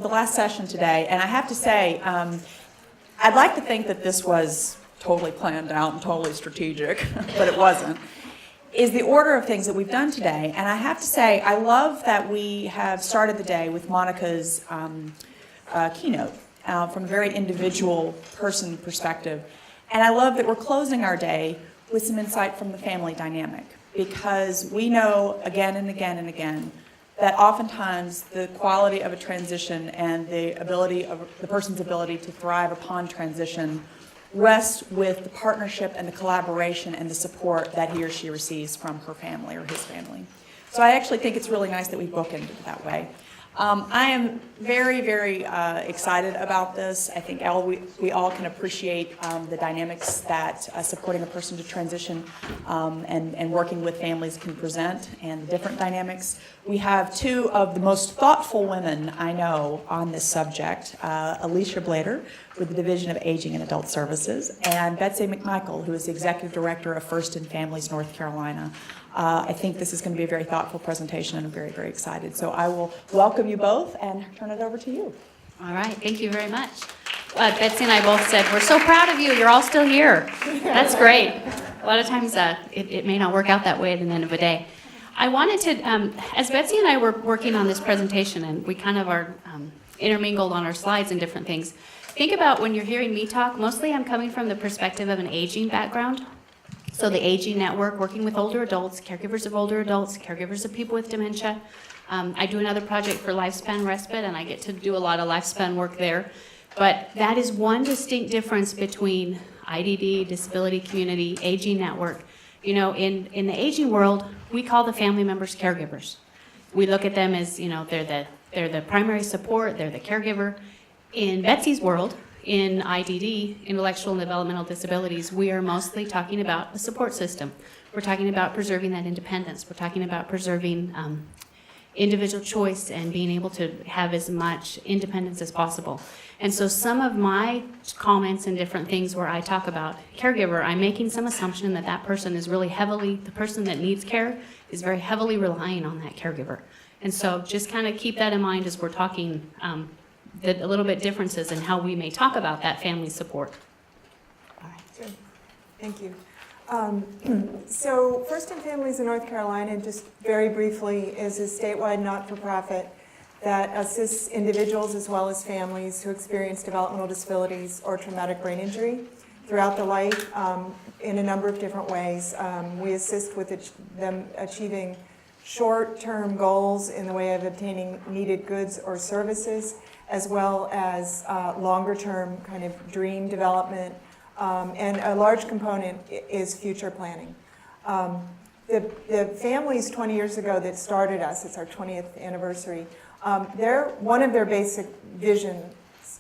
the last session today, and I have to say, I'd like to think that this was totally planned out and totally strategic, but it wasn't, is the order of things that we've done today. And I have to say, I love that we have started the day with Monica's keynote from a very individual person perspective. And I love that we're closing our day with some insight from the family dynamic, because we know again and again and again that oftentimes the quality of a transition and the ability of the person's ability to thrive upon transition rests with the partnership and the collaboration and the support that he or she receives from her family or his family. So I actually think it's really nice that we bookended it that way. I am very, very excited about this. I think we all can appreciate the dynamics that supporting a person to transition and working with families can present, and the different dynamics. We have two of the most thoughtful women I know on this subject, Alicia Blater with the Division of Aging and Adult Services, and Betsy MacMichael, who is the Executive Director of First in Families North Carolina. I think this is going to be a very thoughtful presentation, and I'm very, very excited. So I will welcome you both and turn it over to you. All right, thank you very much. Betsy and I both said, we're so proud of you, you're all still here. That's great. A lot of times it may not work out that way at the end of the day. I wanted to, as Betsy and I were working on this presentation, and we kind of are intermingled on our slides and different things, think about when you're hearing me talk, mostly I'm coming from the perspective of an aging background. So the Aging Network, working with older adults, caregivers of older adults, caregivers of people with dementia. I do another project for lifespan respite, and I get to do a lot of lifespan work there. But that is one distinct difference between IDD, disability community, Aging Network. You know, in the aging world, we call the family members caregivers. We look at them as, you know, they're the primary support, they're the caregiver. In Betsy's world, in IDD, intellectual and developmental disabilities, we are mostly talking about a support system. We're talking about preserving that independence. We're talking about preserving individual choice and being able to have as much independence as possible. And so some of my comments and different things where I talk about caregiver, I'm making some assumption that that person is really heavily, the person that needs care is very heavily relying on that caregiver. And so just kind of keep that in mind as we're talking a little bit differences in how we may talk about that family support. All right, good. Thank you. So First in Families in North Carolina, just very briefly, is a statewide not-for-profit that assists individuals as well as families who experience developmental disabilities or traumatic brain injury throughout their life in a number of different ways. We assist with them achieving short-term goals in the way of obtaining needed goods or services, as well as longer-term kind of dream development, and a large component is future planning. The families 20 years ago that started us, it's our 20th anniversary, one of their basic visions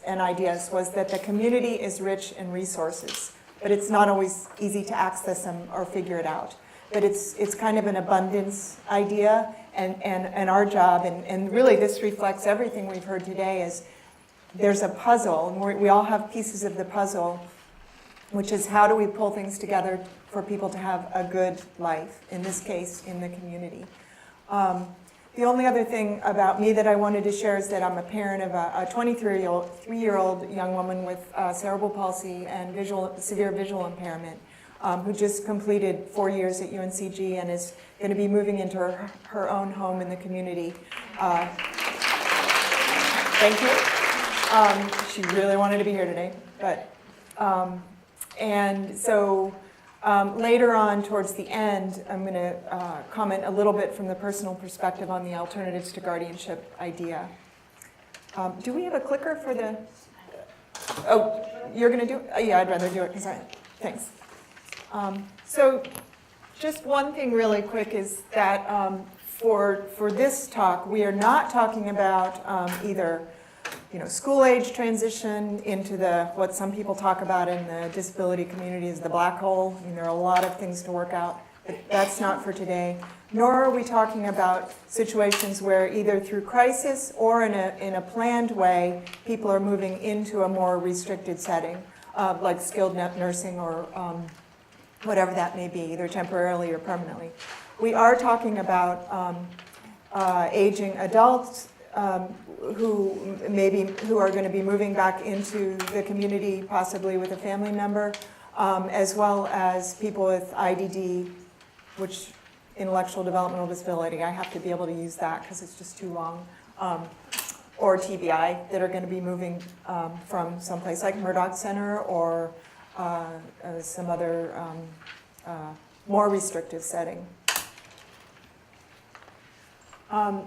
and ideas was that the community is rich in resources, but it's not always easy to access them or figure it out. But it's kind of an abundance idea, and our job, and really this reflects everything we've heard today, is there's a puzzle, and we all have pieces of the puzzle, which is how do we pull things together for people to have a good life, in this case, in the community. The only other thing about me that I wanted to share is that I'm a parent of a 23-year-old young woman with cerebral palsy and severe visual impairment, who just completed 4 years at UNCG and is going to be moving into her own home in the community. Thank you. She really wanted to be here today, but and so later on towards the end, I'm going to comment a little bit from the personal perspective on the alternatives to guardianship idea. Do we have a clicker for the? Oh, you're going to do it? Yeah, I'd rather do it because thanks. So just one thing really quick is that for this talk, we are not talking about either school age transition into what some people talk about in the disability community as the black hole. I mean, there are a lot of things to work out, but that's not for today. Nor are we talking about situations where either through crisis or in a planned way, people are moving into a more restricted setting, like skilled nursing or whatever that may be, either temporarily or permanently. We are talking about aging adults who are going to be moving back into the community, possibly with a family member, as well as people with IDD, which intellectual developmental disability. I have to be able to use that because it's just too long. Or TBI that are going to be moving from someplace like Murdoch Center or some other more restrictive setting.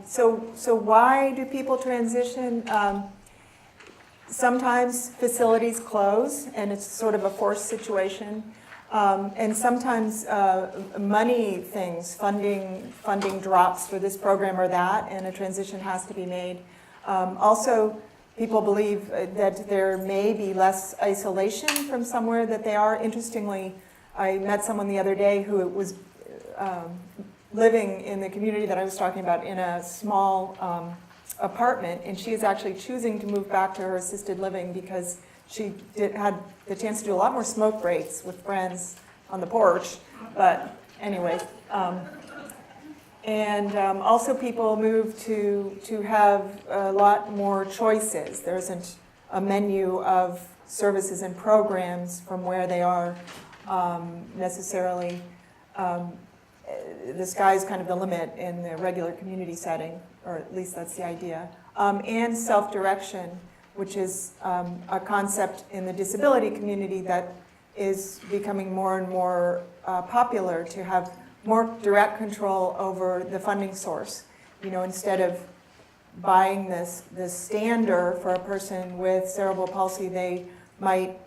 So why do people transition? Sometimes facilities close and it's sort of a forced situation. And sometimes money things, funding drops for this program or that, and a transition has to be made. Also, people believe that there may be less isolation from somewhere that they are. Interestingly, I met someone the other day who was living in the community that I was talking about in a small apartment, and she is actually choosing to move back to her assisted living because she had the chance to do a lot more smoke breaks with friends on the porch. But anyway, also people move to have a lot more choices. There isn't a menu of services and programs from where they are necessarily. The sky is kind of the limit in the regular community setting, or at least that's the idea. And self-direction, which is a concept in the disability community that is becoming more and more popular, to have more direct control over the funding source. You know, instead of buying this stander for a person with cerebral palsy, they might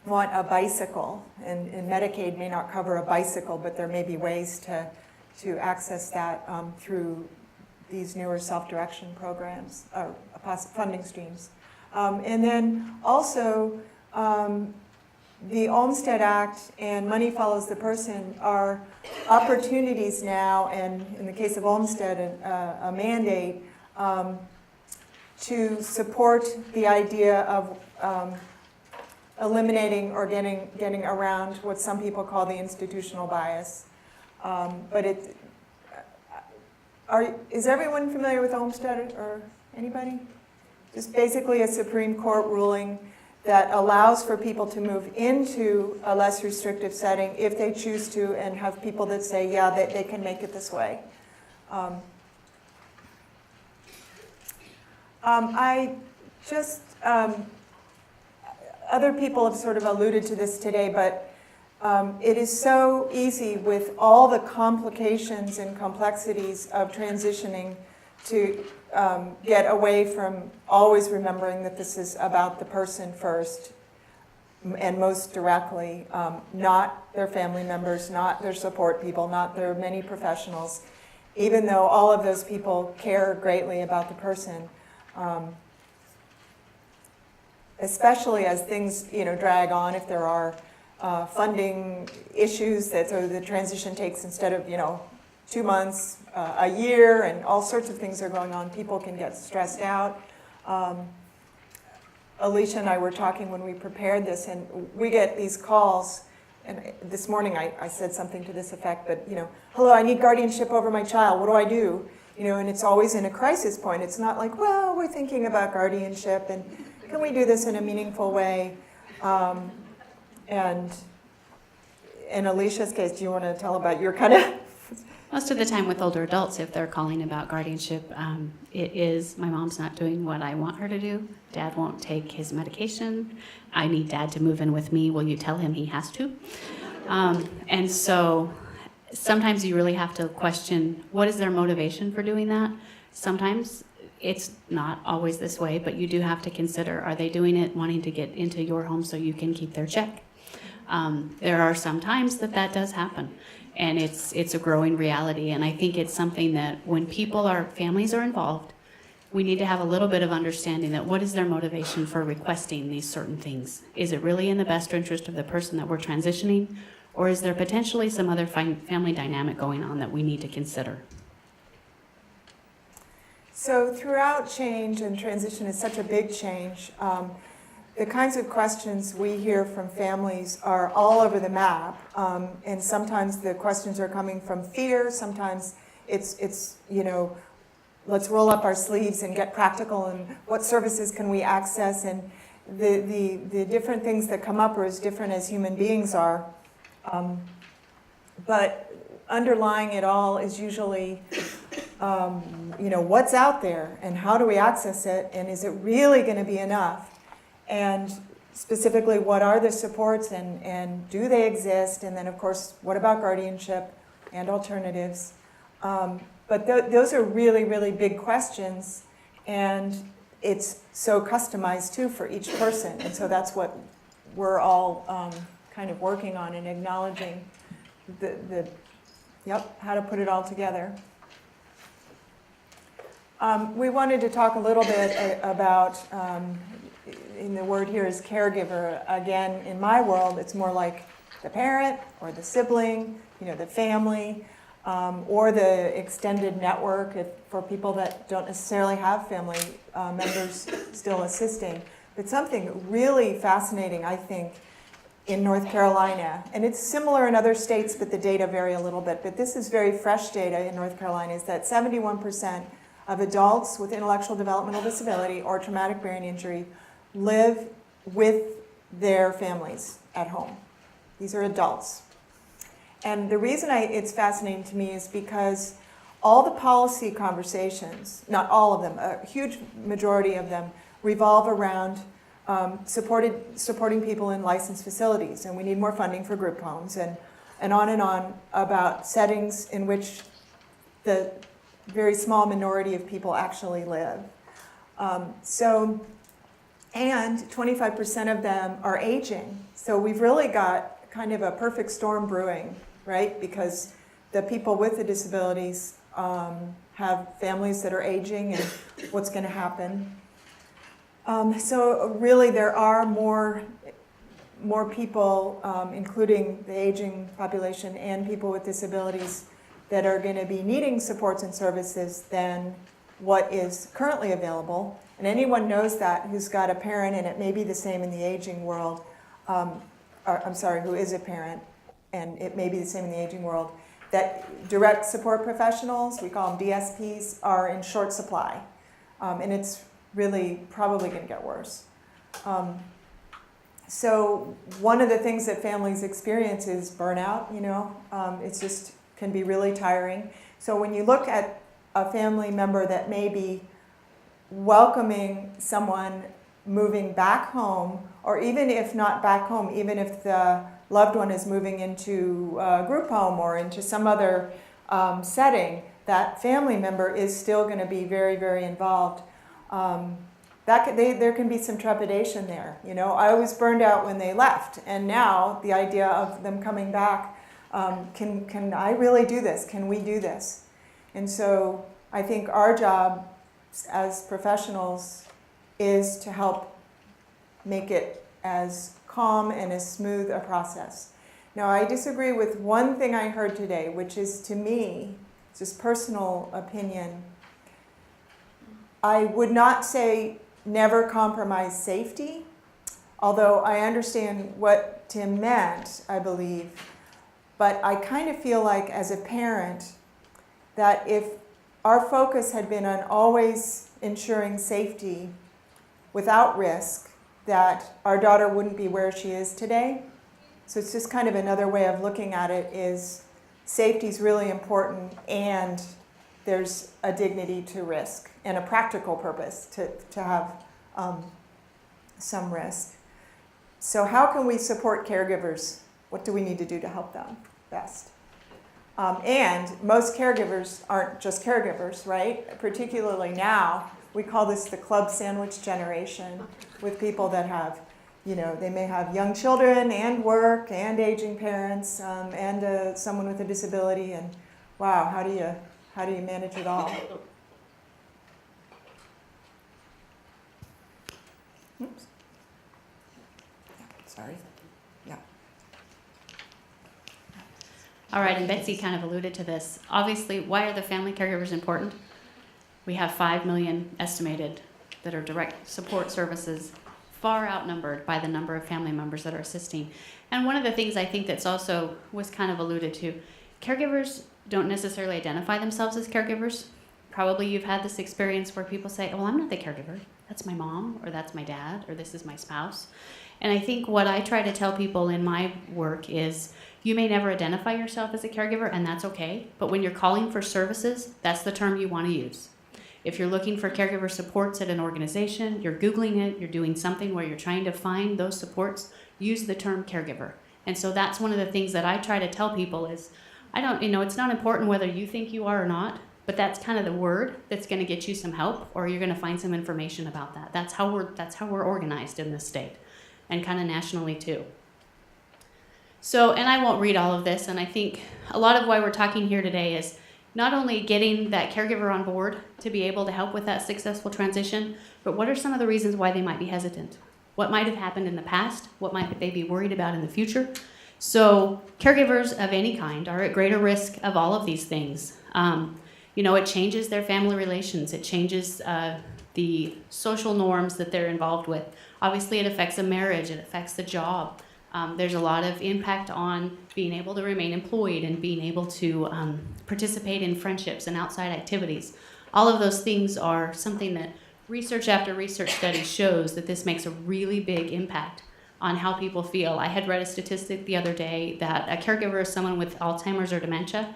want a bicycle, and Medicaid may not cover a bicycle, but there may be ways to access that through these newer self-direction programs or funding streams. And then also, the Olmstead Act and Money Follows the Person are opportunities now, and in the case of Olmstead, a mandate to support the idea of eliminating or getting around what some people call the institutional bias. But is everyone familiar with Olmstead, or anybody? Just basically a Supreme Court ruling that allows for people to move into a less restrictive setting if they choose to, and have people that say, yeah, they can make it this way. Other people have sort of alluded to this today, but it is so easy with all the complications and complexities of transitioning to get away from always remembering that this is about the person first, and most directly, not their family members, not their support people, not their many professionals, even though all of those people care greatly about the person. Especially as things, drag on, if there are funding issues that the transition takes, instead of 2 months, a year, and all sorts of things are going on, people can get stressed out. Alicia and I were talking when we prepared this, and we get these calls, and this morning I said something to this effect, but hello, I need guardianship over my child, what do I do? And it's always in a crisis point. It's not like, well, we're thinking about guardianship, and can we do this in a meaningful way? And in Alicia's case, do you want to tell about your kind of... Most of the time with older adults, if they're calling about guardianship, it is, my mom's not doing what I want her to do. Dad won't take his medication. I need Dad to move in with me. Will you tell him he has to? And so sometimes you really have to question, what is their motivation for doing that? Sometimes it's not always this way, but you do have to consider, are they doing it wanting to get into your home so you can keep their check? There are some times that does happen, and it's a growing reality, and I think it's something that when families are involved, we need to have a little bit of understanding that what is their motivation for requesting these certain things? Is it really in the best interest of the person that we're transitioning, or is there potentially some other family dynamic going on that we need to consider? So throughout change, and transition is such a big change, the kinds of questions we hear from families are all over the map, and sometimes the questions are coming from fear, sometimes it's let's roll up our sleeves and get practical, and what services can we access, and the different things that come up are as different as human beings are. But underlying it all is usually, what's out there and how do we access it, and is it really going to be enough? And specifically, what are the supports, and do they exist? And then, of course, what about guardianship and alternatives? But those are really, really big questions, and it's so customized, too, for each person. And so that's what we're all kind of working on and acknowledging how to put it all together. We wanted to talk a little bit about, and the word here is caregiver. Again, in my world, it's more like the parent or the sibling, the family, or the extended network for people that don't necessarily have family members still assisting. But something really fascinating, I think, in North Carolina, and it's similar in other states, but the data vary a little bit, but this is very fresh data in North Carolina, is that 71% of adults with intellectual developmental disability or traumatic brain injury live with their families at home. These are adults. And the reason it's fascinating to me is because all the policy conversations, not all of them, a huge majority of them, revolve around supporting people in licensed facilities, and we need more funding for group homes, and on about settings in which the very small minority of people actually live. And 25% of them are aging. So we've really got kind of a perfect storm brewing, right? Because the people with the disabilities have families that are aging, and what's going to happen. So really there are more people, including the aging population and people with disabilities, that are going to be needing supports and services than what is currently available. And anyone knows that who's got a parent, and it may be the same in the aging world, who is a parent, and it may be the same in the aging world, that direct support professionals, we call them DSPs, are in short supply. And it's really probably going to get worse. So one of the things that families experience is burnout, it's just can be really tiring. So when you look at a family member that may be welcoming someone moving back home, or even if not back home, even if the loved one is moving into a group home or into some other setting, that family member is still going to be very, very involved. There can be some trepidation there. I was burned out when they left, and now the idea of them coming back, can I really do this? Can we do this? And so I think our job as professionals is to help make it as calm and as smooth a process. Now, I disagree with one thing I heard today, which is, to me, just personal opinion, I would not say never compromise safety, although I understand what Tim meant, I believe. But I kind of feel like, as a parent, that if our focus had been on always ensuring safety without risk, that our daughter wouldn't be where she is today. So it's just kind of another way of looking at it, is safety is really important, and there's a dignity to risk and a practical purpose to have some risk. So how can we support caregivers? What do we need to do to help them best? And most caregivers aren't just caregivers, right? Particularly now, we call this the club sandwich generation, with people that have, they may have young children and work and aging parents and someone with a disability, and wow, how do you manage it all? Oops. Sorry. Yeah. All right, and Betsy kind of alluded to this. Obviously, why are the family caregivers important? We have 5 million estimated that are direct support services, far outnumbered by the number of family members that are assisting. And one of the things I think that's also was kind of alluded to, caregivers don't necessarily identify themselves as caregivers. Probably you've had this experience where people say, well, I'm not the caregiver. That's my mom, or that's my dad, or this is my spouse. And I think what I try to tell people in my work is you may never identify yourself as a caregiver, and that's okay. But when you're calling for services, that's the term you want to use. If you're looking for caregiver supports at an organization, you're Googling it, you're doing something where you're trying to find those supports, use the term caregiver. And so that's one of the things that I try to tell people is, it's not important whether you think you are or not, but that's kind of the word that's going to get you some help, or you're going to find some information about that. That's how we're organized in this state, and kind of nationally too. So, and I won't read all of this, and I think a lot of why we're talking here today is not only getting that caregiver on board to be able to help with that successful transition, but what are some of the reasons why they might be hesitant? What might have happened in the past? What might they be worried about in the future? So caregivers of any kind are at greater risk of all of these things. It changes their family relations. It changes the social norms that they're involved with. Obviously, it affects a marriage. It affects the job. There's a lot of impact on being able to remain employed and being able to participate in friendships and outside activities. All of those things are something that research after research study shows that this makes a really big impact on how people feel. I had read a statistic the other day that a caregiver of someone with Alzheimer's or dementia,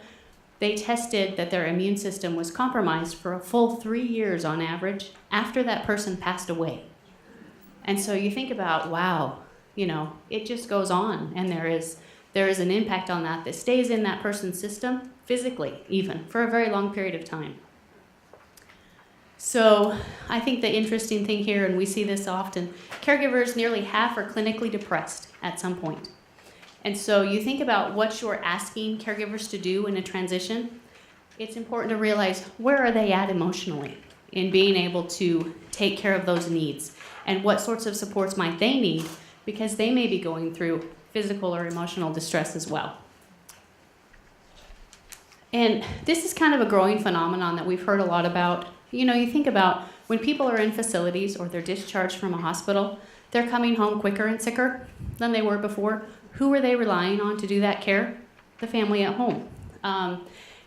they tested that their immune system was compromised for a full 3 years on average after that person passed away. And so you think about, wow, it just goes on, and there is an impact on that stays in that person's system, physically even, for a very long period of time. So I think the interesting thing here, and we see this often, caregivers, nearly half are clinically depressed at some point. And so you think about what you're asking caregivers to do in a transition, it's important to realize where are they at emotionally in being able to take care of those needs, and what sorts of supports might they need, because they may be going through physical or emotional distress as well. And this is kind of a growing phenomenon that we've heard a lot about. You think about when people are in facilities or they're discharged from a hospital, they're coming home quicker and sicker than they were before. Who are they relying on to do that care? The family at home.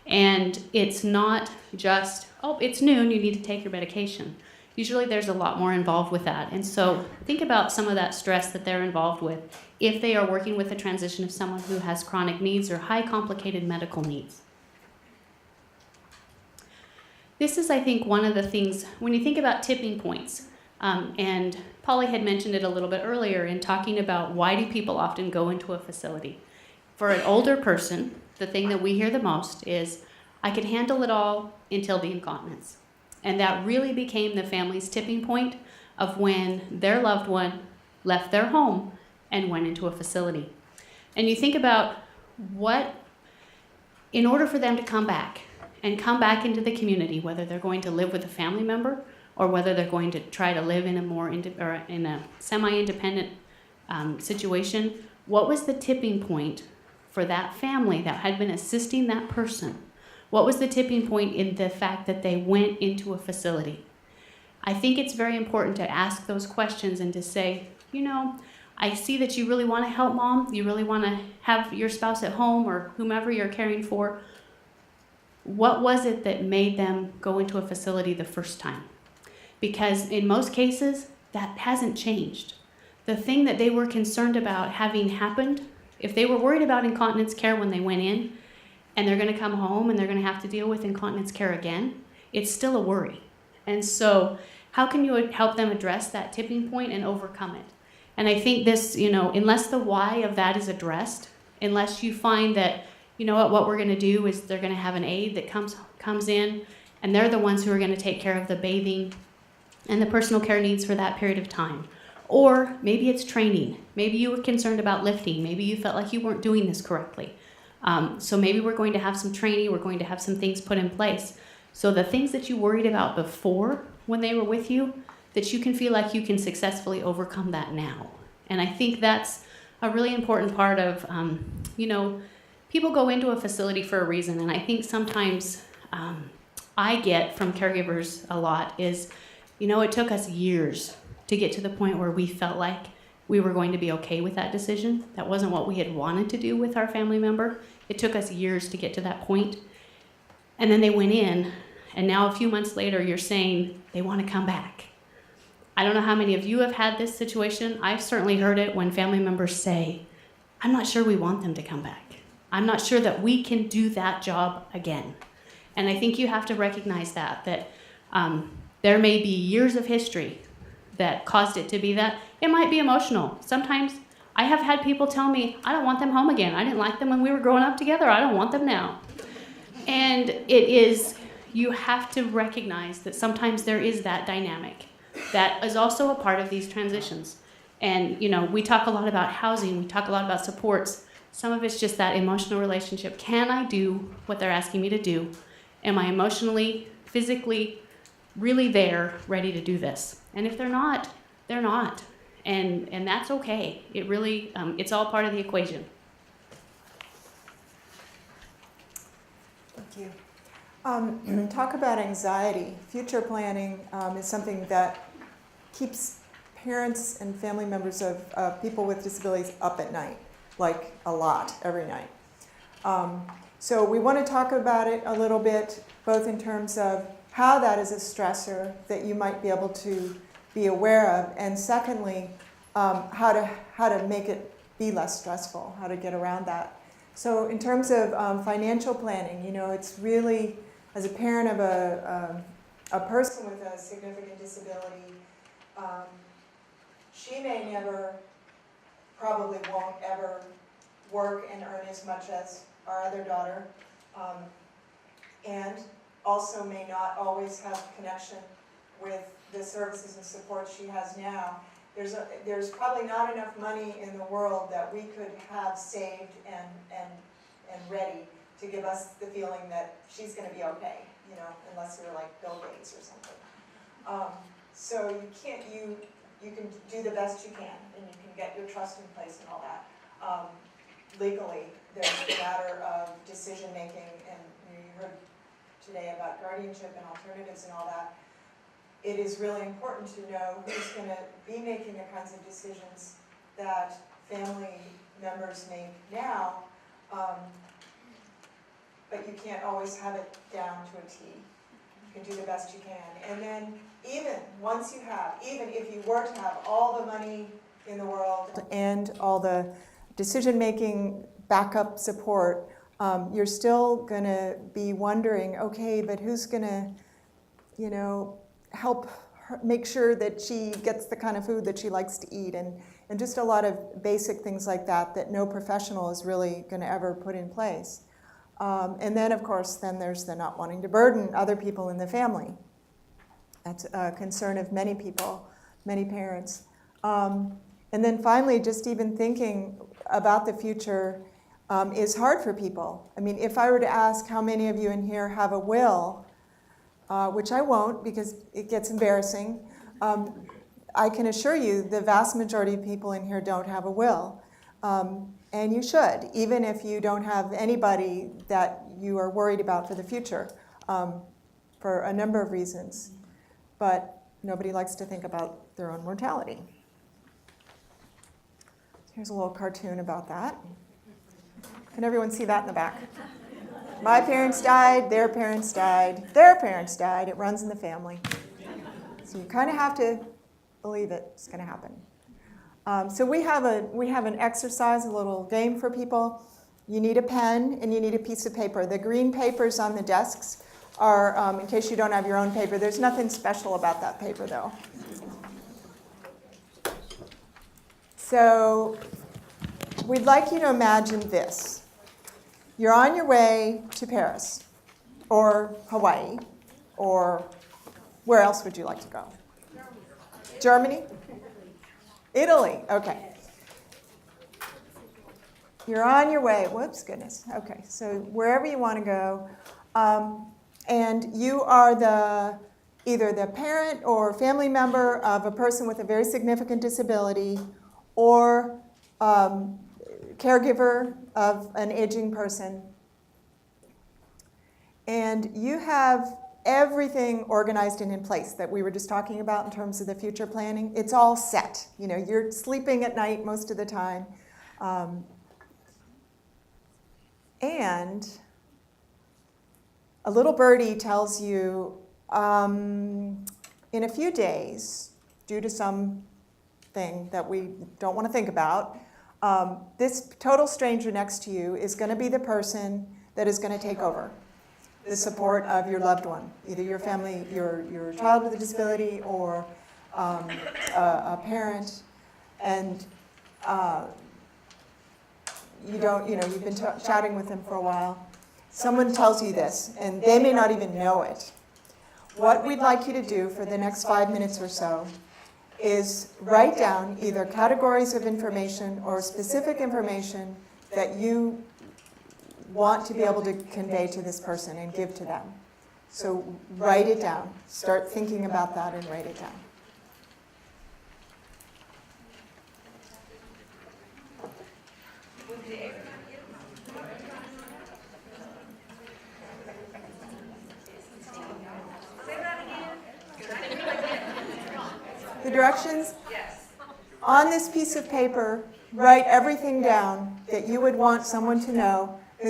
And it's not just, it's noon, you need to take your medication. Usually there's a lot more involved with that. And so think about some of that stress that they're involved with if they are working with the transition of someone who has chronic needs or high complicated medical needs. This is, I think, one of the things, when you think about tipping points, and Polly had mentioned it a little bit earlier in talking about why do people often go into a facility. For an older person, the thing that we hear the most is, I could handle it all until the incontinence. And that really became the family's tipping point of when their loved one left their home and went into a facility. And you think about in order for them to come back into the community, whether they're going to live with a family member or whether they're going to try to live in a semi-independent situation, what was the tipping point for that family that had been assisting that person? What was the tipping point in the fact that they went into a facility? I think it's very important to ask those questions and to say, I see that you really want to help mom, you really want to have your spouse at home or whomever you're caring for. What was it that made them go into a facility the first time? Because in most cases, that hasn't changed. The thing that they were concerned about having happened, if they were worried about incontinence care when they went in, and they're going to come home and they're going to have to deal with incontinence care again, it's still a worry. And so how can you help them address that tipping point and overcome it? And I think this, unless the why of that is addressed, unless you find that, what we're going to do is they're going to have an aide that comes in, and they're the ones who are going to take care of the bathing and the personal care needs for that period of time. Or maybe it's training. Maybe you were concerned about lifting. Maybe you felt like you weren't doing this correctly. So maybe we're going to have some training. We're going to have some things put in place. So the things that you worried about before when they were with you, that you can feel like you can successfully overcome that now. And I think that's a really important part of, people go into a facility for a reason. And I think sometimes I get from caregivers a lot is, it took us years to get to the point where we felt like we were going to be okay with that decision. That wasn't what we had wanted to do with our family member. It took us years to get to that point. And then they went in, And now a few months later, you're saying they want to come back. I don't know how many of you have had this situation. I've certainly heard it when family members say, I'm not sure we want them to come back. I'm not sure that we can do that job again. And I think you have to recognize that there may be years of history that caused it to be that. It might be emotional. Sometimes I have had people tell me, I don't want them home again. I didn't like them when we were growing up together. I don't want them now. And you have to recognize that sometimes there is that dynamic that is also a part of these transitions. And, we talk a lot about housing. We talk a lot about supports. Some of it's just that emotional relationship. Can I do what they're asking me to do? Am I emotionally, physically, really there, ready to do this? And if they're not, they're not. And that's okay. It really, it's all part of the equation. Thank you. Talk about anxiety. Future planning is something that keeps parents and family members of people with disabilities up at night, like a lot, every night. So we want to talk about it a little bit, both in terms of how that is a stressor that you might be able to be aware of, and secondly, how to make it be less stressful, how to get around that. So in terms of financial planning, it's really, as a parent of a person with a significant disability, she may never, probably won't ever work and earn as much as our other daughter, and also may not always have connection with the services and support she has now. There's probably not enough money in the world that we could have saved and ready to give us the feeling that she's going to be okay, unless we're like Bill Gates or something. So you can do the best you can, and you can get your trust in place and all that. Legally, there's a matter of decision making, and you heard today about guardianship and alternatives and all that. It is really important to know who's going to be making the kinds of decisions that family members make now, but you can't always have it down to a T. You can do the best you can. And then even if you were to have all the money in the world and all the decision-making backup support, you're still going to be wondering, okay, but who's going to, help her make sure that she gets the kind of food that she likes to eat, and just a lot of basic things like that no professional is really going to ever put in place. And then, of course, there's the not wanting to burden other people in the family. That's a concern of many people, many parents. And then finally, just even thinking about the future is hard for people. I mean, if I were to ask how many of you in here have a will, which I won't because it gets embarrassing, I can assure you the vast majority of people in here don't have a will. And you should, even if you don't have anybody that you are worried about for the future, for a number of reasons. But nobody likes to think about their own mortality. Here's a little cartoon about that. Can everyone see that in the back? My parents died, their parents died, their parents died. It runs in the family. So you kind of have to believe it's going to happen. So we have an exercise, a little game for people. You need a pen and you need a piece of paper. The green papers on the desks are, in case you don't have your own paper, there's nothing special about that paper though. So we'd like you to imagine this. You're on your way to Paris or Hawaii, or where else would you like to go? Germany? Italy, okay. You're on your way, whoops, goodness. Okay, so wherever you want to go, and you are either the parent or family member of a person with a very significant disability, or caregiver of an aging person, and you have everything organized and in place that we were just talking about in terms of the future planning. It's all set. You're sleeping at night most of the time. And a little birdie tells you, in a few days, due to something that we don't want to think about, this total stranger next to you is going to be the person that is going to take over the support of your loved one, either your family, your child with a disability, or a parent, and you've been chatting with them for a while. Someone tells you this, and they may not even know it. What we'd like you to do for the next 5 minutes or so is write down either categories of information or specific information that you want to be able to convey to this person and give to them. So write it down. Start thinking about that and write it down. The directions? Yes. On this piece of paper, write everything down that you would want someone to know who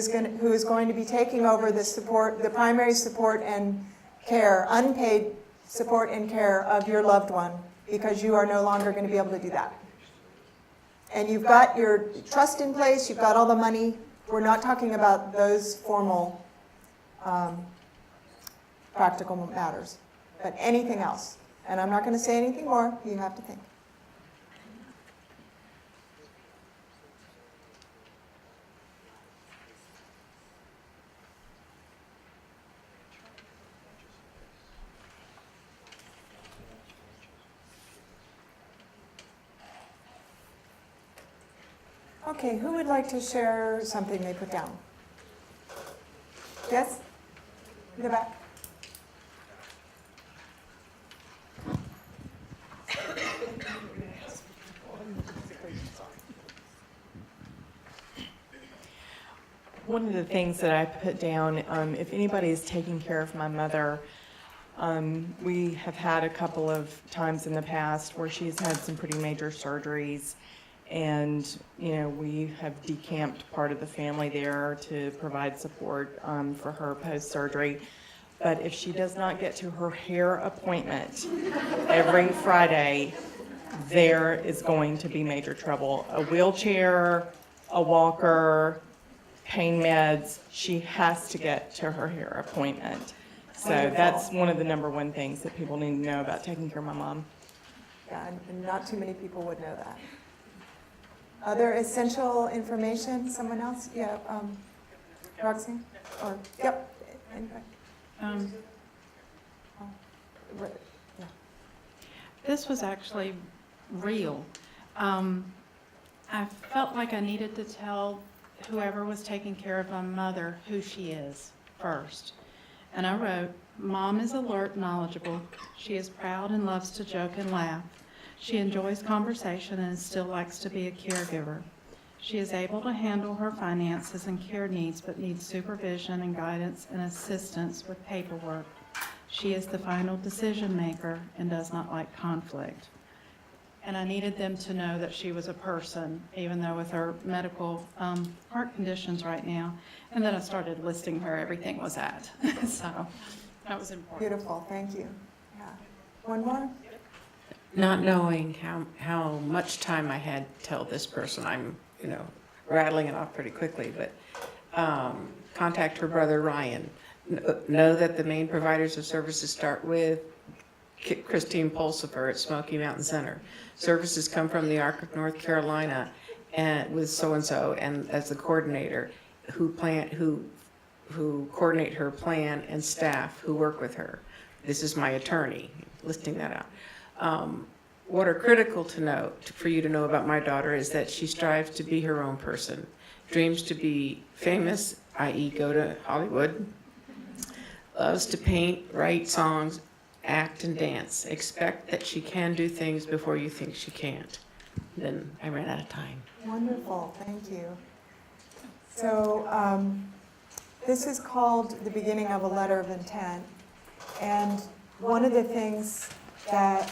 is going to be taking over the support, the primary support and care, unpaid support and care of your loved one, because you are no longer going to be able to do that. And you've got your trust in place, you've got all the money. We're not talking about those formal practical matters, but anything else. And I'm not going to say anything more. You have to think. Okay, who would like to share something they put down? Yes? In the back. One of the things that I put down, if anybody is taking care of my mother, we have had a couple of times in the past where she's had some pretty major surgeries, and we have decamped part of the family there to provide support for her post-surgery. But if she does not get to her hair appointment every Friday, there is going to be major trouble. A wheelchair, a walker, pain meds, she has to get to her hair appointment. So that's one of the number one things that people need to know about taking care of my mom. Yeah, and not too many people would know that. Other essential information, someone else? Yeah, Roxanne? Or, yep, anybody? Yeah. This was actually real. I felt like I needed to tell whoever was taking care of my mother who she is first. And I wrote, "Mom is alert, knowledgeable. She is proud and loves to joke and laugh. She enjoys conversation and still likes to be a caregiver. She is able to handle her finances and care needs, but needs supervision and guidance and assistance with paperwork. She is the final decision maker and does not like conflict." And I needed them to know that she was a person, even though with her medical heart conditions right now, and then I started listing where everything was at. So that was important. Beautiful, thank you. Yeah. One more? Not knowing how much time I had to tell this person, I'm, rattling it off pretty quickly, but contact her brother Ryan. Know that the main providers of services start with Christine Pulsifer at Smoky Mountain Center. Services come from the Arc of North Carolina and with so-and-so, and as the coordinator who coordinate her plan and staff who work with her. This is my attorney, listing that out. What are critical to know, for you to know about my daughter, is that she strives to be her own person, dreams to be famous, i.e. go to Hollywood, loves to paint, write songs, act and dance. Expect that she can do things before you think she can't. Then I ran out of time. Wonderful, thank you. So this is called the beginning of a letter of intent. And one of the things that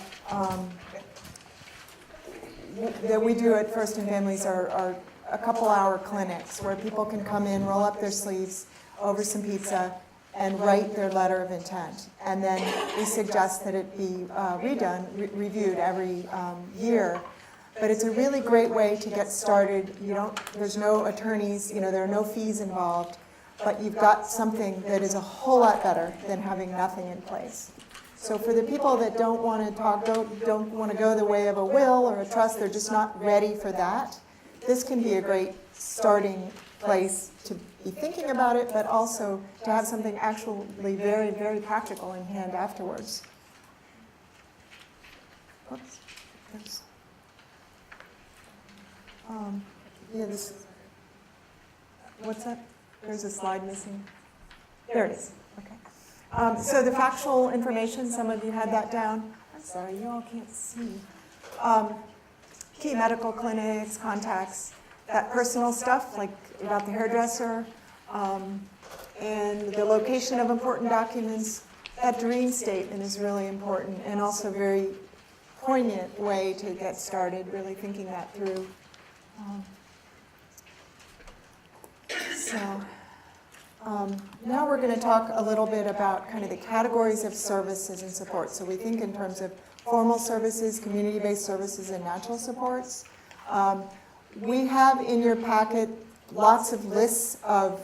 we do at First in Families are a couple-hour clinics where people can come in, roll up their sleeves over some pizza, and write their letter of intent. And then we suggest that it be reviewed every year. But it's a really great way to get started. There's no attorneys, there are no fees involved, but you've got something that is a whole lot better than having nothing in place. So for the people that don't want to go the way of a will or a trust, they're just not ready for that, this can be a great starting place to be thinking about it, but also to have something actually very, very practical in hand afterwards. Oops. Oops. What's that? There's a slide missing. There it is. Okay. So the factual information, some of you had that down. I'm sorry, you all can't see. Key medical clinics, contacts, that personal stuff, like about the hairdresser, and the location of important documents. That dream statement is really important, and also a very poignant way to get started, really thinking that through. Now we're going to talk a little bit about kind of the categories of services and support. So we think in terms of formal services, community-based services, and natural supports. We have in your packet lots of lists of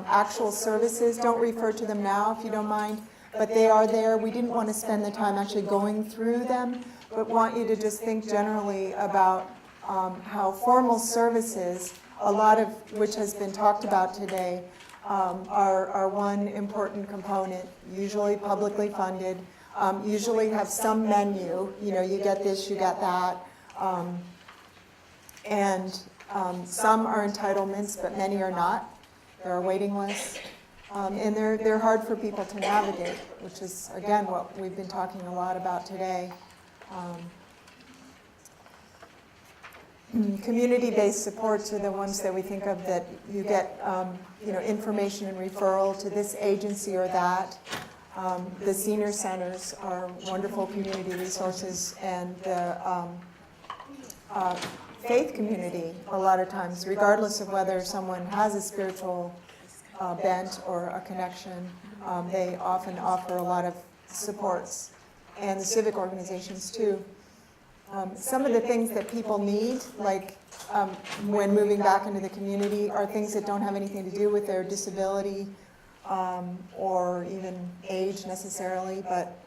actual services. Don't refer to them now if you don't mind, but they are there. We didn't want to spend the time actually going through them, but want you to just think generally about how formal services, a lot of which has been talked about today, are one important component, usually publicly funded, usually have some menu, you get this, you get that, and some are entitlements, but many are not. There are waiting lists, and they're hard for people to navigate, which is, again, what we've been talking a lot about today. Community-based supports are the ones that we think of that you get, information and referral to this agency or that. The senior centers are wonderful community resources, and the faith community, a lot of times, regardless of whether someone has a spiritual bent or a connection, they often offer a lot of supports, and the civic organizations too. Some of the things that people need, like when moving back into the community, are things that don't have anything to do with their disability or even age necessarily, but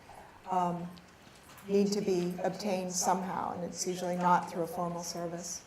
need to be obtained somehow, and it's usually not through a formal service.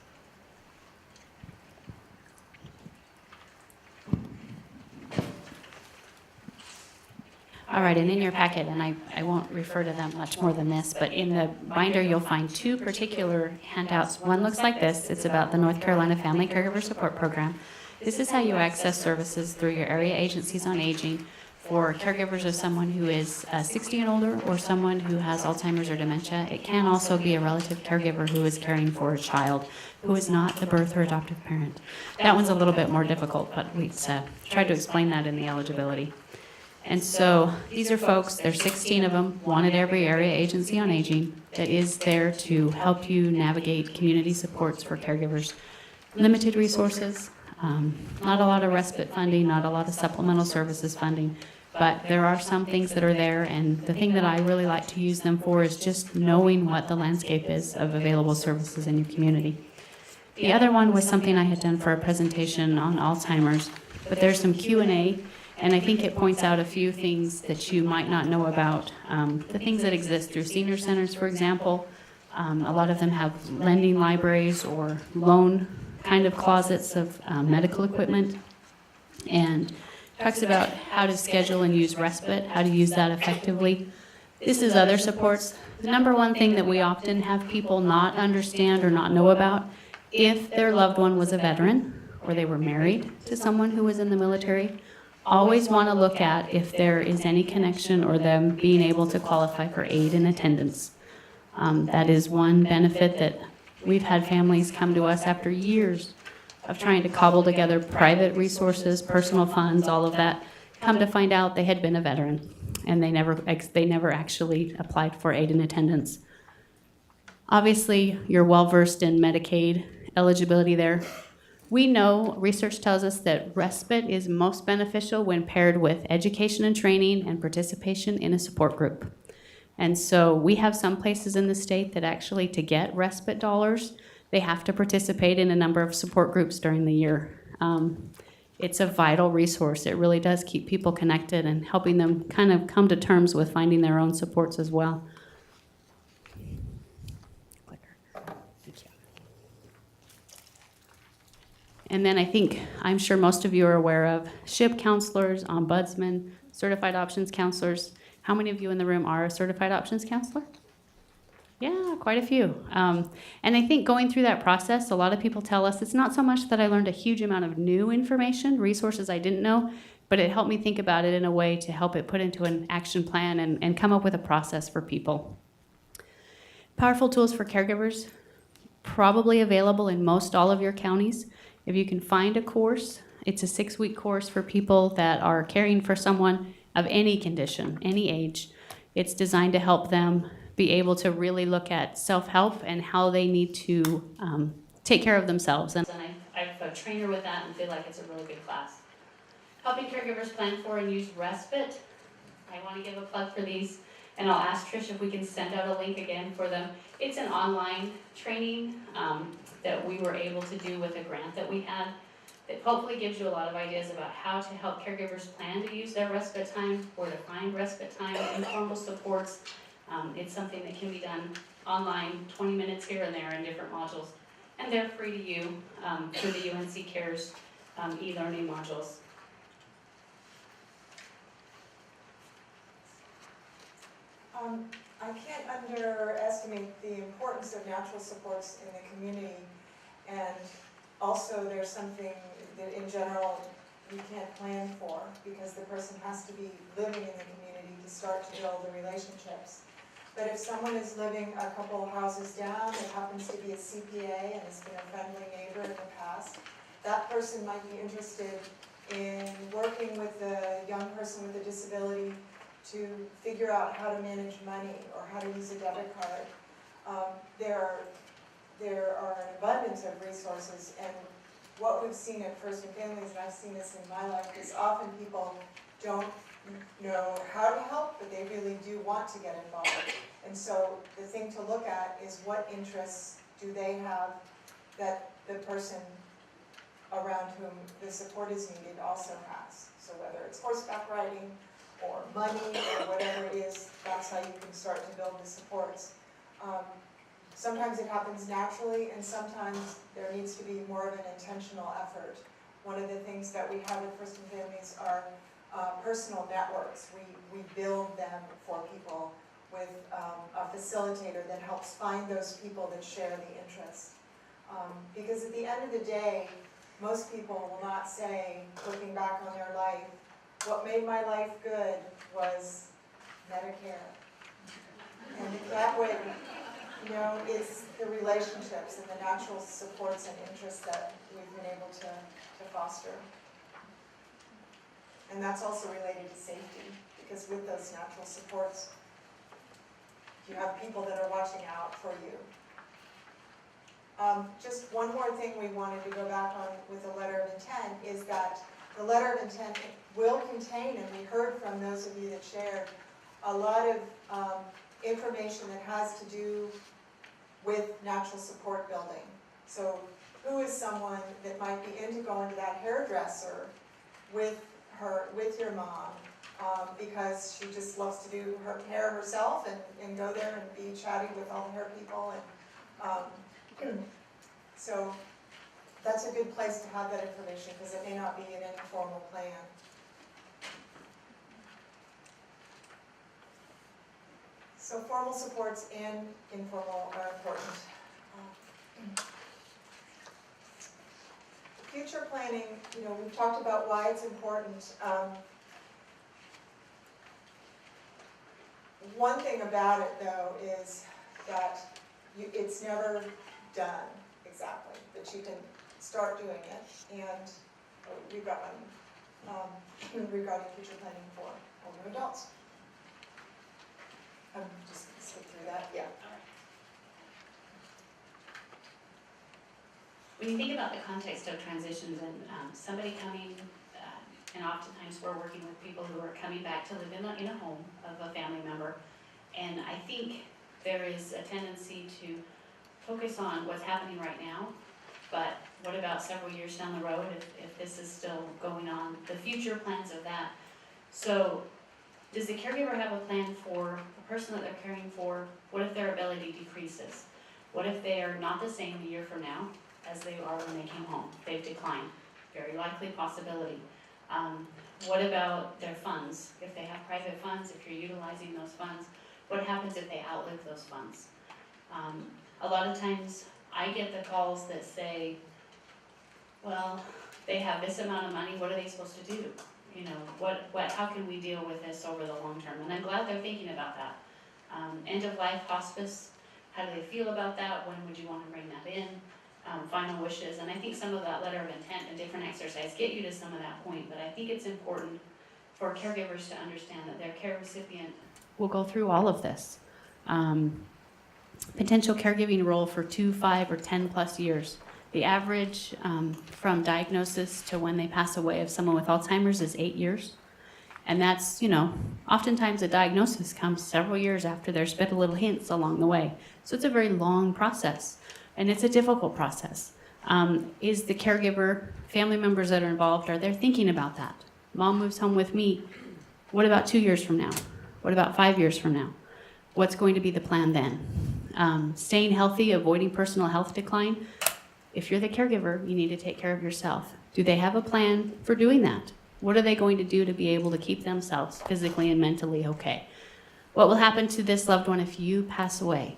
All right, and in your packet, and I won't refer to them much more than this, but in the binder you'll find two particular handouts. One looks like this. It's about the North Carolina Family Caregiver Support Program. This is how you access services through your area agencies on aging for caregivers of someone who is 60 and older or someone who has Alzheimer's or dementia. It can also be a relative caregiver who is caring for a child who is not the birth or adoptive parent. That one's a little bit more difficult, but we tried to explain that in the eligibility. And so these are folks, there's 16 of them, one at every area agency on aging, that is there to help you navigate community supports for caregivers. Limited resources, not a lot of respite funding, not a lot of supplemental services funding, but there are some things that are there, and the thing that I really like to use them for is just knowing what the landscape is of available services in your community. The other one was something I had done for a presentation on Alzheimer's, but there's some Q&A. And I think it points out a few things that you might not know about. The things that exist through senior centers, for example. A lot of them have lending libraries or loan kind of closets of medical equipment. And talks about how to schedule and use respite, how to use that effectively. This is other supports. The number one thing that we often have people not understand or not know about, if their loved one was a veteran or they were married to someone who was in the military, always want to look at if there is any connection or them being able to qualify for aid and attendance. That is one benefit that we've had families come to us after years of trying to cobble together private resources, personal funds, all of that, come to find out they had been a veteran and they never actually applied for aid and attendance. Obviously, you're well versed in Medicaid eligibility there. We know, research tells us that respite is most beneficial when paired with education and training and participation in a support group. And so we have some places in the state that actually, to get respite dollars, they have to participate in a number of support groups during the year. It's a vital resource. It really does keep people connected and helping them kind of come to terms with finding their own supports as well. And then I'm sure most of you are aware of SHIP counselors, ombudsman, certified options counselors. How many of you in the room are a certified options counselor? Yeah, quite a few. And I think going through that process, a lot of people tell us it's not so much that I learned a huge amount of new information, resources I didn't know, but it helped me think about it in a way to help it put into an action plan and come up with a process for people. Powerful tools for caregivers, probably available in most all of your counties. If you can find a course, it's a 6-week course for people that are caring for someone of any condition, any age. It's designed to help them be able to really look at self-help and how they need to take care of themselves. And I've trained her with that and feel like it's a really good class. Helping caregivers plan for and use respite. I want to give a plug for these, and I'll ask Trish if we can send out a link again for them. It's an online training that we were able to do with a grant that we had. It hopefully gives you a lot of ideas about how to help caregivers plan to use their respite time, where to find respite time, informal supports. It's something that can be done online, 20 minutes here and there in different modules. And they're free to you through the UNC Cares e-learning modules. I can't underestimate the importance of natural supports in the community, and also there's something that in general you can't plan for, because the person has to be living in the community to start to build the relationships. But if someone is living a couple of houses down, it happens to be a CPA and has been a friendly neighbor in the past, that person might be interested in working with the young person with a disability to figure out how to manage money or how to use a debit card. There are an abundance of resources, and what we've seen at First and Families, and I've seen this in my life, is often people don't know how to help, but they really do want to get involved. And so the thing to look at is what interests do they have that the person around whom the support is needed also has. So whether it's horseback riding or money or whatever it is, that's how you can start to build the supports. Sometimes it happens naturally, and sometimes there needs to be more of an intentional effort. One of the things that we have at First and Families are personal networks. We build them for people with a facilitator that helps find those people that share the interests. Because at the end of the day, most people will not say, looking back on their life, what made my life good was Medicare. And that way, it's the relationships and the natural supports and interests that we've been able to foster. And that's also related to safety, because with those natural supports, you have people that are watching out for you. Just one more thing we wanted to go back on with the letter of intent is that the letter of intent will contain, and we heard from those of you that shared, a lot of information that has to do with natural support building. So who is someone that might be into going to that hairdresser with your mom because she just loves to do her hair herself and go there and be chatty with all the hair people. And so that's a good place to have that information, because it may not be in any formal plan. So formal supports and informal are important. Future planning, we've talked about why it's important. One thing about it, though, is that it's never done exactly, that you can start doing it. And we've got one regarding future planning for older adults. I'm just going to skip through that. Yeah. when you think about the context of transitions and somebody coming, and oftentimes we're working with people who are coming back to live in a home of a family member, and I think there is a tendency to focus on what's happening right now, but what about several years down the road if this is still going on, the future plans of that. So does the caregiver have a plan for the person that they're caring for? What if their ability decreases? What if they are not the same a year from now as they are when they came home? They've declined, very likely possibility. What about their funds? If they have private funds, if you're utilizing those funds, what happens if they outlive those funds? A lot of times I get the calls that say, well, they have this amount of money, what are they supposed to do? You know, how can we deal with this over the long term? And I'm glad they're thinking about that. End of life hospice, how do they feel about that? When would you want to bring that in? Final wishes, and I think some of that letter of intent and different exercise get you to some of that point, but I think it's important for caregivers to understand that their care recipient will go through all of this. Potential caregiving role for 2, 5, or 10 plus years. The average from diagnosis to when they pass away of someone with Alzheimer's is 8 years. And that's, you know, oftentimes a diagnosis comes several years after there's been little hints along the way. So it's a very long process, and it's a difficult process. Is the caregiver, family members that are involved, are they thinking about that? Mom moves home with me. What about 2 years from now? What about 5 years from now? What's going to be the plan then? Staying healthy, avoiding personal health decline. If you're the caregiver, you need to take care of yourself. Do they have a plan for doing that? What are they going to do to be able to keep themselves physically and mentally okay? What will happen to this loved one if you pass away?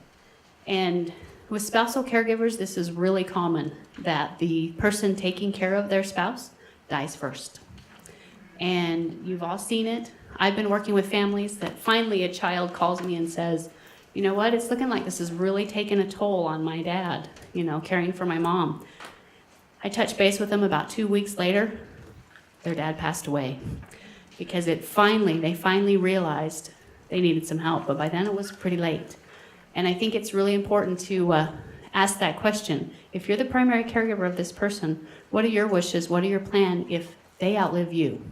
And with spousal caregivers, this is really common, that the person taking care of their spouse dies first. And you've all seen it. I've been working with families that finally a child calls me and says, you know what, it's looking like this is really taking a toll on my dad, you know, caring for my mom. I touched base with them about 2 weeks later. Their dad passed away because they finally realized they needed some help, but by then it was pretty late. And I think it's really important to ask that question. If you're the primary caregiver of this person, what are your wishes? What are your plans if they outlive you?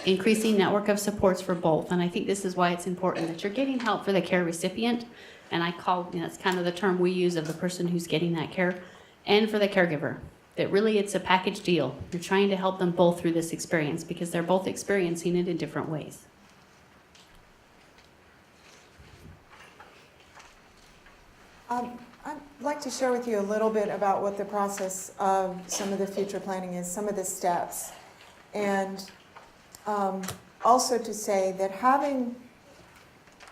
Increasing network of supports for both. And I think this is why it's important that you're getting help for the care recipient. And I call, you know, it's kind of the term we use of the person who's getting that care, and for the caregiver. That really it's a package deal. You're trying to help them both through this experience because they're both experiencing it in different ways. I'd like to share with you a little bit about what the process of some of the future planning is, some of the steps. And also to say that having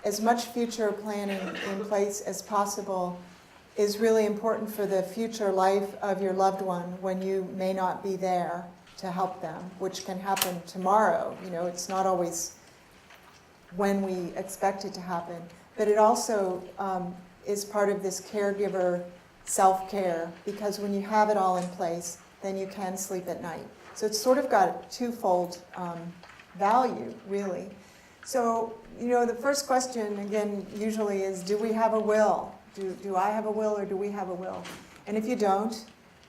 as much future planning in place as possible is really important for the future life of your loved one when you may not be there to help them, which can happen tomorrow. You know, it's not always when we expect it to happen. But it also is part of this caregiver self-care, because when you have it all in place, then you can sleep at night. So it's sort of got a twofold value, really. So, you know, the first question, again, usually is, do we have a will? Do I have a will, or do we have a will? And if you don't,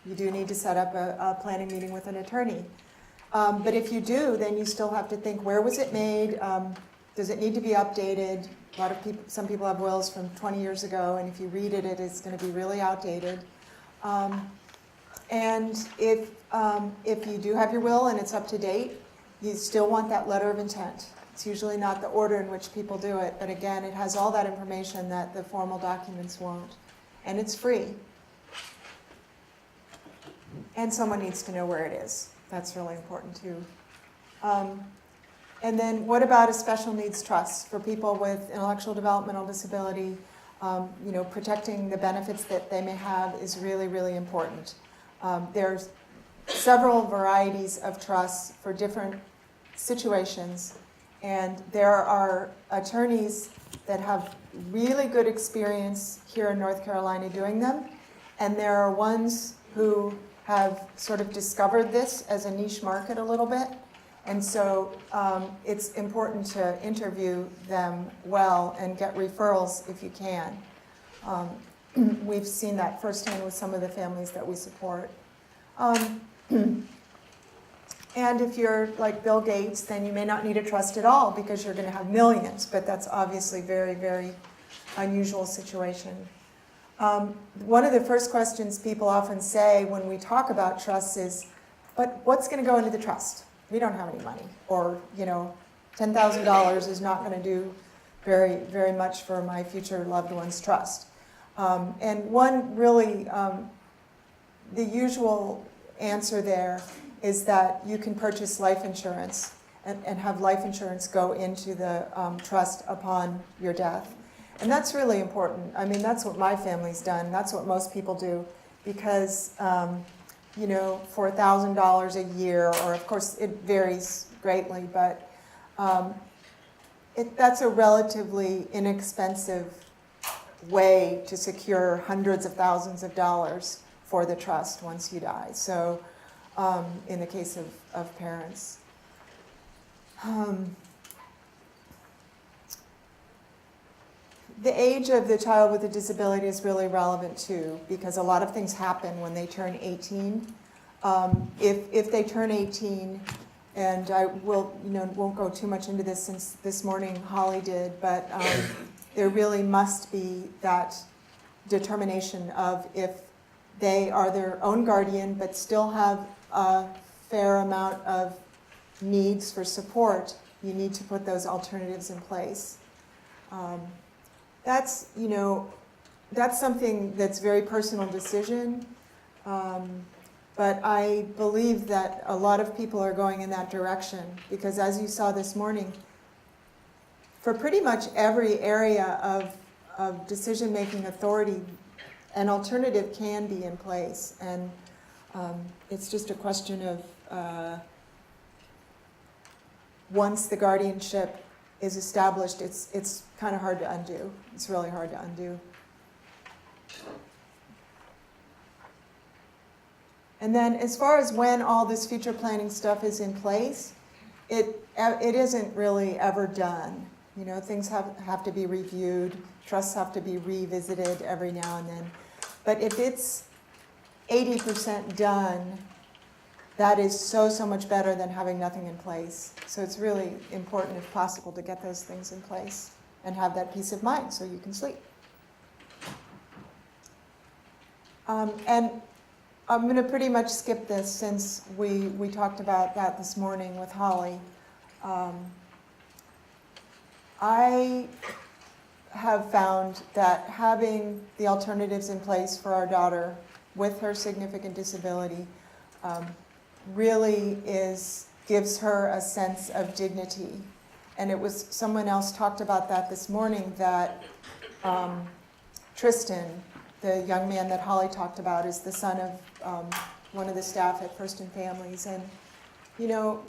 you do need to set up a planning meeting with an attorney. But if you do, then you still have to think, where was it made? Does it need to be updated? A lot of people, some people have wills from 20 years ago, and if you read it, it's going to be really outdated. And if you do have your will and it's up to date, you still want that letter of intent. It's usually not the order in which people do it, but again, it has all that information that the formal documents won't. And it's free. And someone needs to know where it is. That's really important too. And then what about a special needs trust for people with intellectual developmental disability? You know, protecting the benefits that they may have is really, really important. There's several varieties of trusts for different situations. And there are attorneys that have really good experience here in North Carolina doing them. And there are ones who have sort of discovered this as a niche market a little bit. And so it's important to interview them well and get referrals if you can. we've seen that firsthand with some of the families that we support. And if you're like Bill Gates, then you may not need a trust at all because you're going to have millions, but that's obviously very, very unusual situation. One of the first questions people often say when we talk about trusts is, but what's going to go into the trust? We don't have any money. Or, you know, $10,000 is not going to do very, very much for my future loved one's trust. And one really, the usual answer there is that you can purchase life insurance and have life insurance go into the trust upon your death. And that's really important. I mean, that's what my family's done. That's what most people do because, you know, for $1,000 a year, or of course it varies greatly, but that's a relatively inexpensive way to secure hundreds of thousands of dollars for the trust once you die. So in the case of parents. The age of the child with a disability is really relevant too, because a lot of things happen when they turn 18. If they turn 18, and I will, you know, won't go too much into this since this morning Holly did, but there really must be that determination of if they are their own guardian but still have a fair amount of needs for support, you need to put those alternatives in place. That's, you know, that's something that's very personal decision, but I believe that a lot of people are going in that direction because as you saw this morning, for pretty much every area of decision-making authority, an alternative can be in place, and it's just a question of once the guardianship is established, it's kind of hard to undo. It's really hard to undo. And then as far as when all this future planning stuff is in place, it isn't really ever done. You know, things have to be reviewed, trusts have to be revisited every now and then. But if it's 80% done, that is so much better than having nothing in place. So it's really important, if possible, to get those things in place and have that peace of mind so you can sleep. And I'm going to pretty much skip this since we talked about that this morning with Holly. I have found that having the alternatives in place for our daughter with her significant disability really gives her a sense of dignity. And it was someone else talked about that this morning, that Tristan, the young man that Holly talked about, is the son of one of the staff at First and Families. And, you know,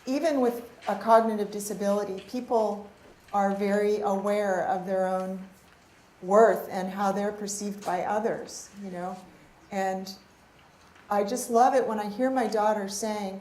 even with a cognitive disability, people are very aware of their own worth and how they're perceived by others, you know. And I just love it when I hear my daughter saying,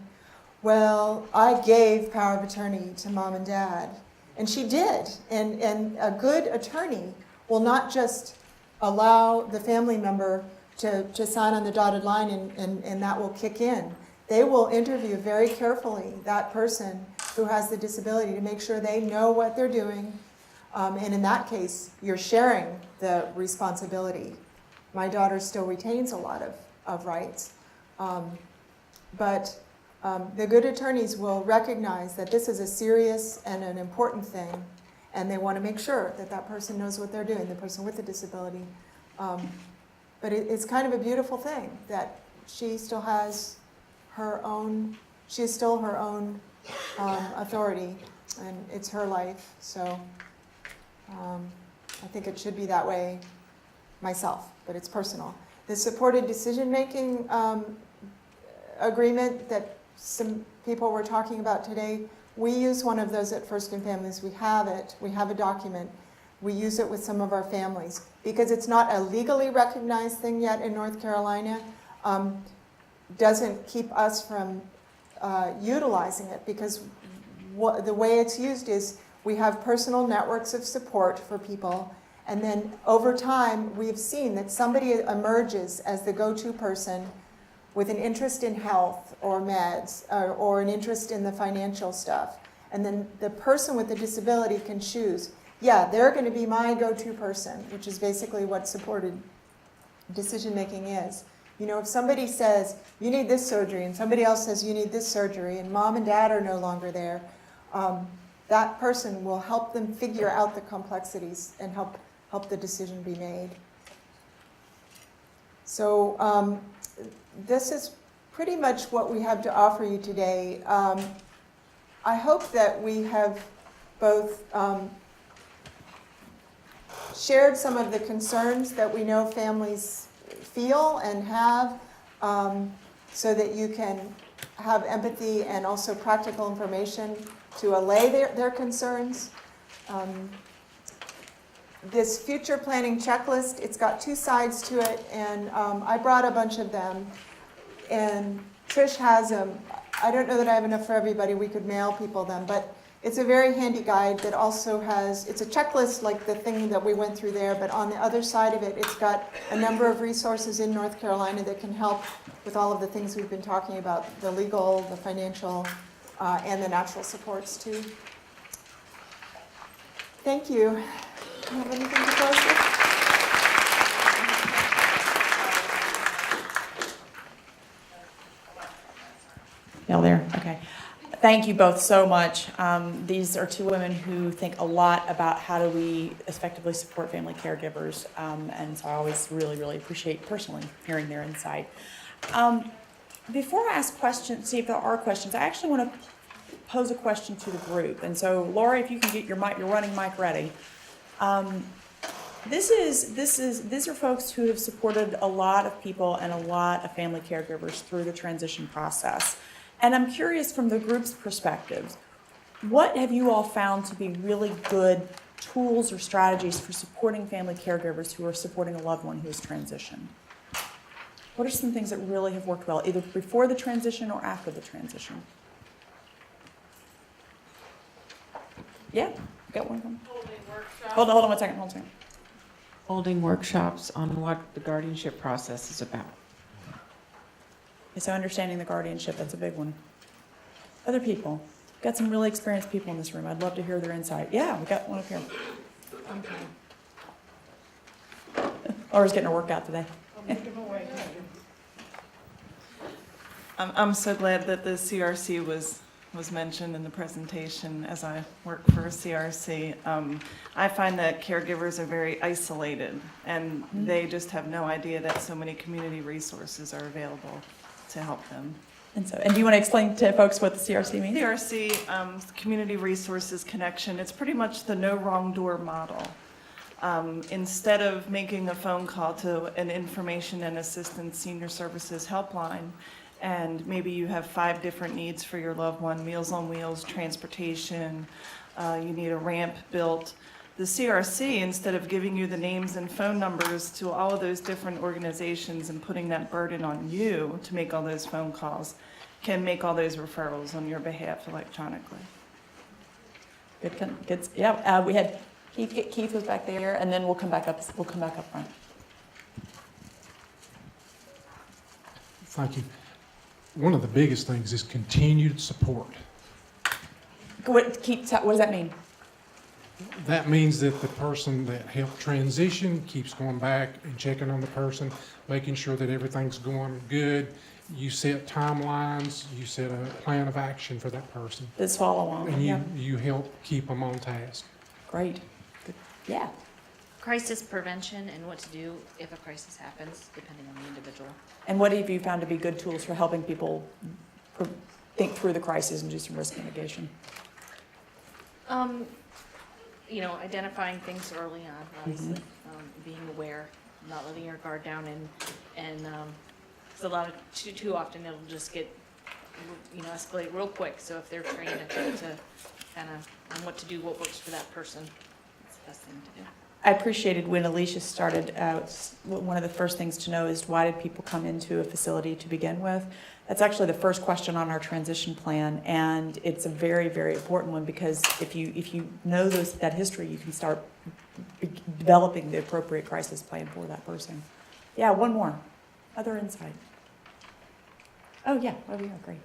well, I gave power of attorney to mom and dad. And she did. And a good attorney will not just allow the family member to sign on the dotted line and that will kick in. They will interview very carefully that person who has the disability to make sure they know what they're doing. And in that case, you're sharing the responsibility. My daughter still retains a lot of rights. But the good attorneys will recognize that this is a serious and an important thing, and they want to make sure that that person knows what they're doing, the person with the disability. But it's kind of a beautiful thing that she still has her own, she is still her own authority, and it's her life. So I think it should be that way myself, but it's personal. The supported decision-making agreement that some people were talking about today, we use one of those at First and Families. We have it. We have a document. We use it with some of our families. Because it's not a legally recognized thing yet in North Carolina, doesn't keep us from utilizing it, because the way it's used is we have personal networks of support for people, And then over time, we've seen that somebody emerges as the go-to person with an interest in health or meds or an interest in the financial stuff. And then the person with the disability can choose, yeah, they're going to be my go-to person, which is basically what supported decision-making is. You know, if somebody says, you need this surgery, and somebody else says, you need this surgery, and mom and dad are no longer there, that person will help them figure out the complexities and help the decision be made. So this is pretty much what we have to offer you today. I hope that we have both shared some of the concerns that we know families feel and have, so that you can have empathy and also practical information to allay their concerns. This future planning checklist, it's got two sides to it, and I brought a bunch of them, and Trish has them. I don't know that I have enough for everybody. We could mail people them, but it's a very handy guide that also has, it's a checklist like the thing that we went through there, but on the other side of it, it's got a number of resources in North Carolina that can help with all of the things we've been talking about, the legal, the financial, and the natural supports too. Thank you. Do you have anything to close with? Y'all there? Okay. Thank you both so much. These are two women who think a lot about how do we effectively support family caregivers, and so I always really, really appreciate personally hearing their insight. Before I ask questions, see if there are questions, I actually want to pose a question to the group. And so, Laura, if you can get your running mic ready. These are folks who have supported a lot of people and a lot of family caregivers through the transition process. And I'm curious from the group's perspective, what have you all found to be really good tools or strategies for supporting family caregivers who are supporting a loved one who has transitioned? What are some things that really have worked well, either before the transition or after the transition? Yeah, got one of them. Hold on 1 second, hold on a second. Holding workshops on what the guardianship process is about. So understanding the guardianship, that's a big one. Other people, got some really experienced people in this room. I'd love to hear their insight. Yeah, we got one up here. Laura's getting her workout today. I'm so glad that the CRC was mentioned in the presentation, as I work for a CRC. I find that caregivers are very isolated, and they just have no idea that so many community resources are available to help them. And do you want to explain to folks what the CRC means? CRC, Community Resources Connection, it's pretty much the no wrong door model. Instead of making a phone call to an information and assistance senior services helpline, and maybe you have 5 different needs for your loved one, Meals on Wheels, transportation, you need a ramp built. The CRC, instead of giving you the names and phone numbers to all of those different organizations and putting that burden on you to make all those phone calls, can make all those referrals on your behalf electronically. Good. Yeah, we had Keith was back there, and then we'll come back up front. Thank you. One of the biggest things is continued support. What does that mean? That means that the person that helped transition keeps going back and checking on the person, making sure that everything's going good. You set timelines, you set a plan of action for that person. This follow on. And you help keep them on task. Great. Good. Yeah. Crisis prevention and what to do if a crisis happens, depending on the individual. And what have you found to be good tools for helping people think through the crisis and do some risk mitigation? Identifying things early on, obviously, being aware, not letting your guard down, and because a lot of too often it'll just get escalate real quick. So if they're trained to kind of on what to do, what works for that person, it's the best thing to do. I appreciated when Alicia started out, one of the first things to know is why did people come into a facility to begin with? That's actually the first question on our transition plan, and it's a very, very important one because if you know that history, you can start developing the appropriate crisis plan for that person. Yeah, one more. Other insight. Oh, yeah, over here, great.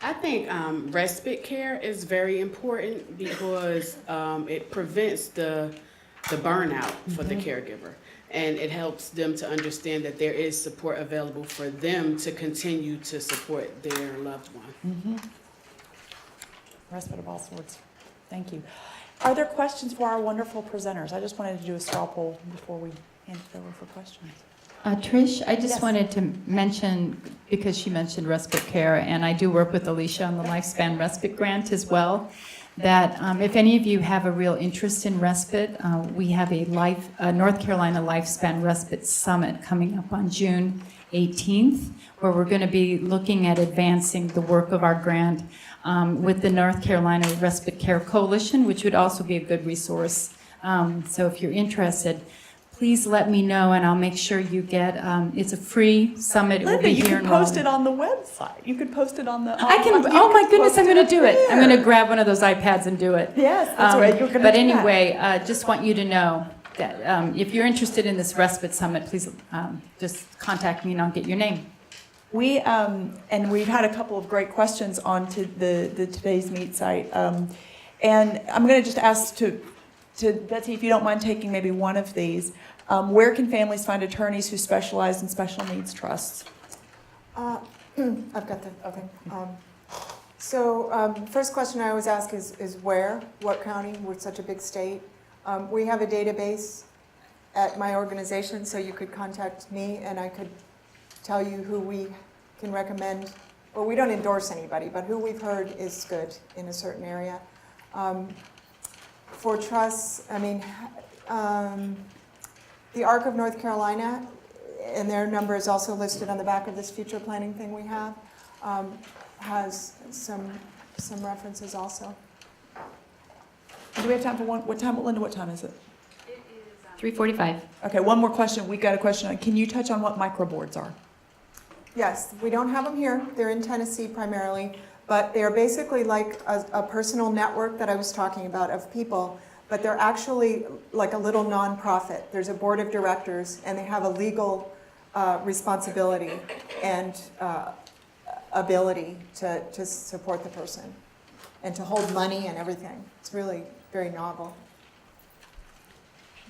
I think respite care is very important because it prevents the burnout for the caregiver. And it helps them to understand that there is support available for them to continue to support their loved one. Respite of all sorts. Thank you. Are there questions for our wonderful presenters? I just wanted to do a straw poll before we hand it over for questions. Trish, I just Yes. wanted to mention, because she mentioned respite care, and I do work with Alicia on the Lifespan Respite Grant as well, that if any of you have a real interest in respite, we have a North Carolina Lifespan Respite Summit coming up on June 18th, where we're going to be looking at advancing the work of our grant with the North Carolina Respite Care Coalition, which would also be a good resource. So if you're interested, please let me know, and I'll make sure you get, it's a free summit. It will Linda, be you here could in post Raleigh. it on the website. You could post it on the. I can, you oh my could goodness, post I'm going to do it. I'm there. going to grab one of those iPads and do it. Yes, that's right. You're going to But do that. anyway, just want you to know that if you're interested in this respite summit, please just contact me and I'll get your name. We and we've had a couple of great questions on to the today's meet site, and I'm going to just ask to Betsy, if you don't mind taking maybe one of these. Where can families find attorneys who specialize in special needs trusts? I've got the, okay. First question I always ask is where, what county? We're such a big state. We have a database at my organization, so you could contact me and I could tell you who we can recommend. Well, we don't endorse anybody, but who we've heard is good in a certain area. For trusts, I mean, the ARC of North Carolina, and their number is also listed on the back of this future planning thing we have, has some references also. Do we have time for one? What time, Linda? What time is it? 3:45. Okay, one more question. We got a question. Can you touch on what microboards are? Yes, we don't have them here. They're in Tennessee primarily, but they are basically like a personal network that I was talking about of people, but they're actually like a little nonprofit. There's a board of directors, and they have a legal responsibility and ability to support the person and to hold money and everything. It's really very novel.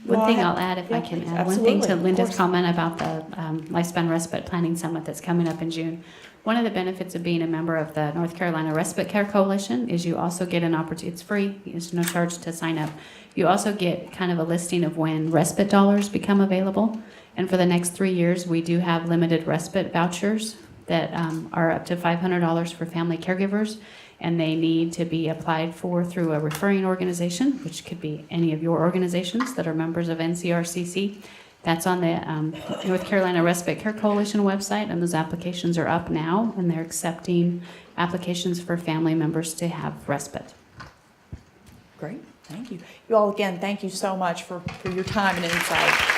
One Well, thing I- I'll add, if I yeah, can please. add, one thing to Absolutely, of Linda's course. comment about the Lifespan Respite Planning Summit that's coming up in June. One of the benefits of being a member of the North Carolina Respite Care Coalition is you also get an opportunity, it's free, there's no charge to sign up. You also get kind of a listing of when respite dollars become available. And for the next 3 years, we do have limited respite vouchers that are up to $500 for family caregivers, and they need to be applied for through a referring organization, which could be any of your organizations that are members of NCRCC. That's on the North Carolina Respite Care Coalition website, and those applications are up now, and they're accepting applications for family members to have respite. Great, thank you. You all, again, thank you so much for your time and insight.